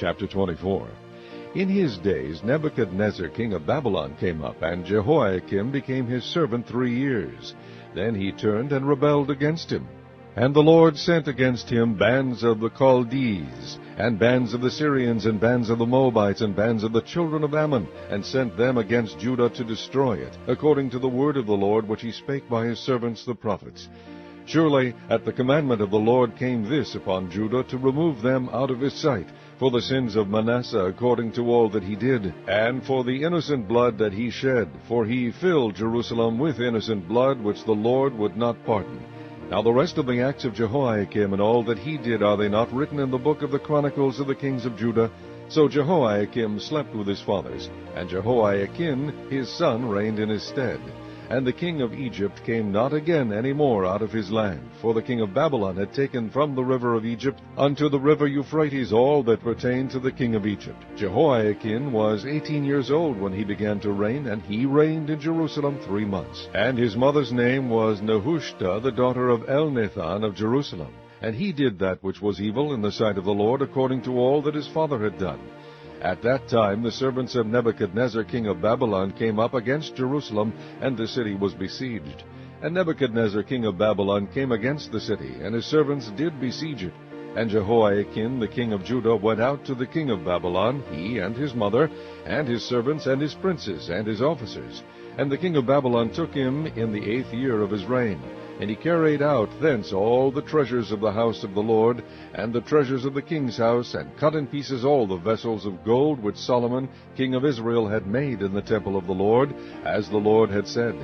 Chapter 24. In his days Nebuchadnezzar king of Babylon came up, and Jehoiakim became his servant 3 years. Then he turned and rebelled against him. And the Lord sent against him bands of the Chaldees, and bands of the Syrians, and bands of the Moabites, and bands of the children of Ammon, and sent them against Judah to destroy it, according to the word of the Lord which he spake by his servants the prophets. Surely at the commandment of the Lord came this upon Judah, to remove them out of his sight, for the sins of Manasseh according to all that he did, and for the innocent blood that he shed, for he filled Jerusalem with innocent blood, which the Lord would not pardon. Now the rest of the acts of Jehoiakim and all that he did, are they not written in the book of the Chronicles of the kings of Judah? So Jehoiakim slept with his fathers, and Jehoiakim his son reigned in his stead. And the king of Egypt came not again any more out of his land, for the king of Babylon had taken from the river of Egypt unto the river Euphrates all that pertained to the king of Egypt. Jehoiakim was 18 years old when he began to reign, and he reigned in Jerusalem 3 months. And his mother's name was Nehushta, the daughter of Elnathan of Jerusalem. And he did that which was evil in the sight of the Lord, according to all that his father had done. At that time the servants of Nebuchadnezzar king of Babylon came up against Jerusalem, and the city was besieged. And Nebuchadnezzar king of Babylon came against the city, and his servants did besiege it. And Jehoiakim the king of Judah went out to the king of Babylon, he and his mother, and his servants, and his princes, and his officers. And the king of Babylon took him in the 8th year of his reign. And he carried out thence all the treasures of the house of the Lord, and the treasures of the king's house, and cut in pieces all the vessels of gold which Solomon king of Israel had made in the temple of the Lord, as the Lord had said.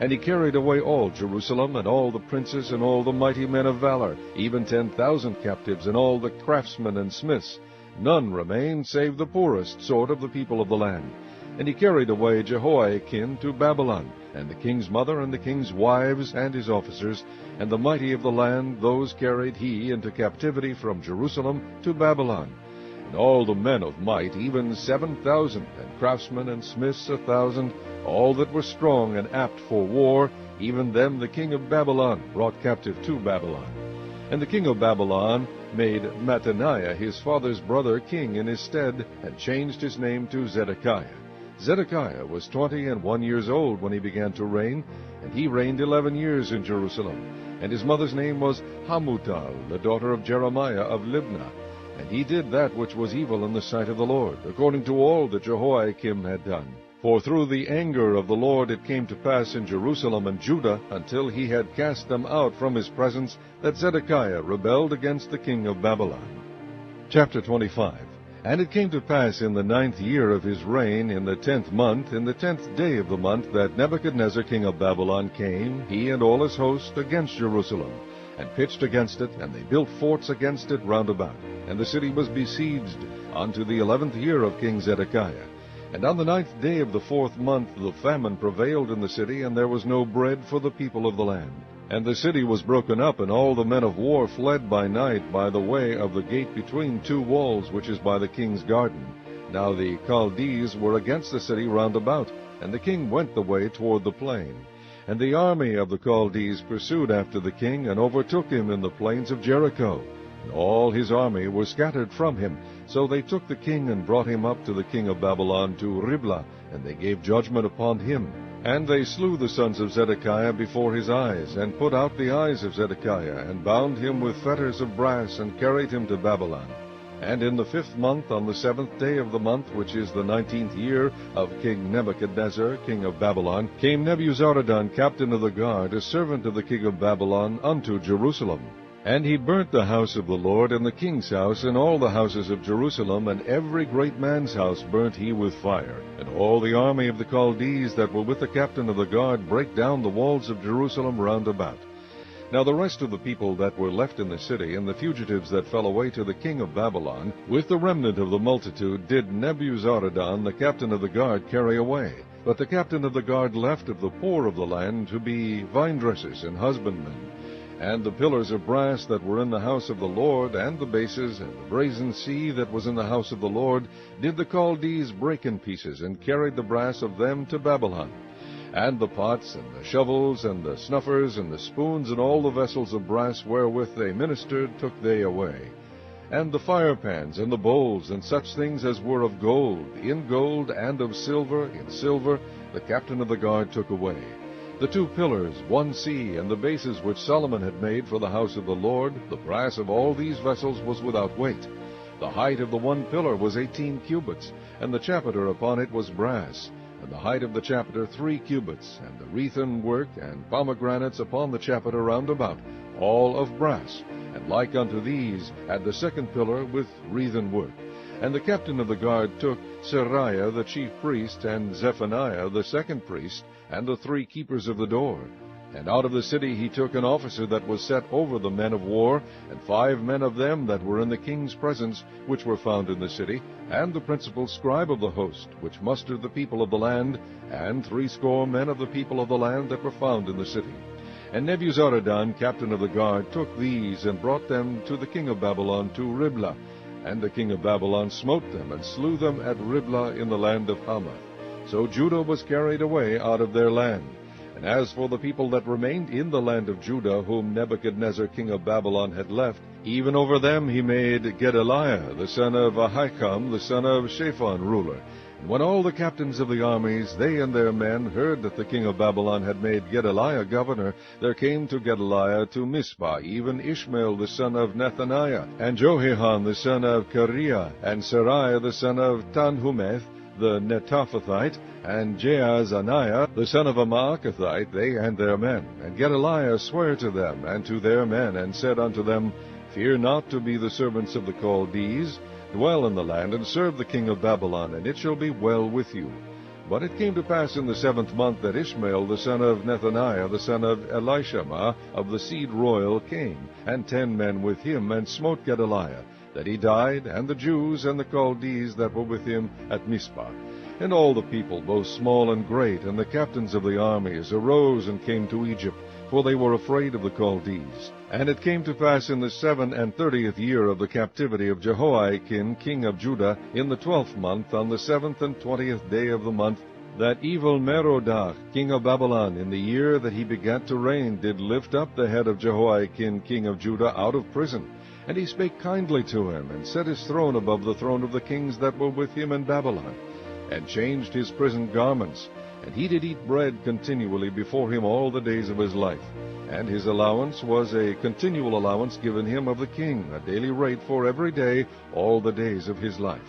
And he carried away all Jerusalem, and all the princes, and all the mighty men of valor, even 10,000 captives, and all the craftsmen and smiths. None remained save the poorest sort of the people of the land. And he carried away Jehoiakim to Babylon, and the king's mother, and the king's wives, and his officers, and the mighty of the land, those carried he into captivity from Jerusalem to Babylon. And all the men of might, even 7,000, and craftsmen and smiths 1,000, all that were strong and apt for war, even them the king of Babylon brought captive to Babylon. And the king of Babylon made Mattaniah his father's brother king in his stead, and changed his name to Zedekiah. Zedekiah was 21 years old when he began to reign, and he reigned 11 years in Jerusalem. And his mother's name was Hamutal, the daughter of Jeremiah of Libnah. And he did that which was evil in the sight of the Lord, according to all that Jehoiakim had done. For through the anger of the Lord it came to pass in Jerusalem and Judah, until he had cast them out from his presence, that Zedekiah rebelled against the king of Babylon. Chapter 25. And it came to pass in the 9th year of his reign, in the 10th month, in the 10th day of the month, that Nebuchadnezzar king of Babylon came, he and all his host, against Jerusalem, and pitched against it, and they built forts against it round about. And the city was besieged unto the 11th year of King Zedekiah. And on the 9th day of the 4th month the famine prevailed in the city, and there was no bread for the people of the land. And the city was broken up, and all the men of war fled by night by the way of the gate between 2 walls, which is by the king's garden. Now the Chaldees were against the city round about, and the king went the way toward the plain. And the army of the Chaldees pursued after the king, and overtook him in the plains of Jericho. And all his army were scattered from him. So they took the king, and brought him up to the king of Babylon to Riblah, and they gave judgment upon him. And they slew the sons of Zedekiah before his eyes, and put out the eyes of Zedekiah, and bound him with fetters of brass, and carried him to Babylon. And in the 5th month, on the 7th day of the month, which is the 19th year of King Nebuchadnezzar, king of Babylon, came Nebuzaradan, captain of the guard, a servant of the king of Babylon, unto Jerusalem. And he burnt the house of the Lord, and the king's house, and all the houses of Jerusalem, and every great man's house burnt he with fire. And all the army of the Chaldees that were with the captain of the guard brake down the walls of Jerusalem round about. Now the rest of the people that were left in the city, and the fugitives that fell away to the king of Babylon, with the remnant of the multitude, did Nebuzaradan, the captain of the guard, carry away. But the captain of the guard left of the poor of the land to be vine-dressers and husbandmen. And the pillars of brass that were in the house of the Lord, and the bases, and the brazen sea that was in the house of the Lord, did the Chaldees break in pieces, and carried the brass of them to Babylon. And the pots, and the shovels, and the snuffers, and the spoons, and all the vessels of brass wherewith they ministered, took they away. and the firepans, and the bowls, and such things as were of gold, in gold, and of silver, in silver, the captain of the guard took away. The 2 pillars, 1 sea, and the bases which Solomon had made for the house of the Lord, the brass of all these vessels was without weight. The height of the 1 pillar was 18 cubits, and the chapiter upon it was brass, and the height of the chapiter 3 cubits, and the wreathen work and pomegranates upon the chapiter round about, all of brass, and like unto these had the 2nd pillar with wreathen work. And the captain of the guard took Seraiah the chief priest, and Zephaniah the 2nd priest, and the 3 keepers of the door. And out of the city he took an officer that was set over the men of war, and 5 men of them that were in the king's presence, which were found in the city, and the principal scribe of the host, which mustered the people of the land, and 60 men of the people of the land that were found in the city. And Nebuzaradan, captain of the guard, took these, and brought them to the king of Babylon to Riblah. And the king of Babylon smote them, and slew them at Riblah in the land of Hamath. So Judah was carried away out of their land. And as for the people that remained in the land of Judah, whom Nebuchadnezzar king of Babylon had left, even over them he made Gedaliah the son of Ahikam the son of Shaphan ruler. And when all the captains of the armies, they and their men, heard that the king of Babylon had made Gedaliah governor, there came to Gedaliah to Mizpah even Ishmael the son of Nethaniah, and Johanan the son of Kareah, and Seraiah the son of Tanhumeth, the Netophathite, and Jaazaniah the son of a Maacathite, they and their men. And Gedaliah sware to them and to their men, and said unto them, Fear not to be the servants of the Chaldees. Dwell in the land, and serve the king of Babylon, and it shall be well with you. But it came to pass in the 7th month that Ishmael the son of Nethaniah the son of Elishama of the seed royal came, and 10 men with him, and smote Gedaliah, that he died, and the Jews and the Chaldees that were with him at Mizpah. And all the people, both small and great, and the captains of the armies, arose and came to Egypt, for they were afraid of the Chaldees. And it came to pass in the 37th year of the captivity of Jehoiakim king of Judah, in the 12th month, on the 7th and 20th day of the month, that Evil-Merodach king of Babylon, in the year that he began to reign, did lift up the head of Jehoiakim king of Judah out of prison. And he spake kindly to him, and set his throne above the throne of the kings that were with him in Babylon, and changed his prison garments. And he did eat bread continually before him all the days of his life. And his allowance was a continual allowance given him of the king, a daily rate for every day, all the days of his life.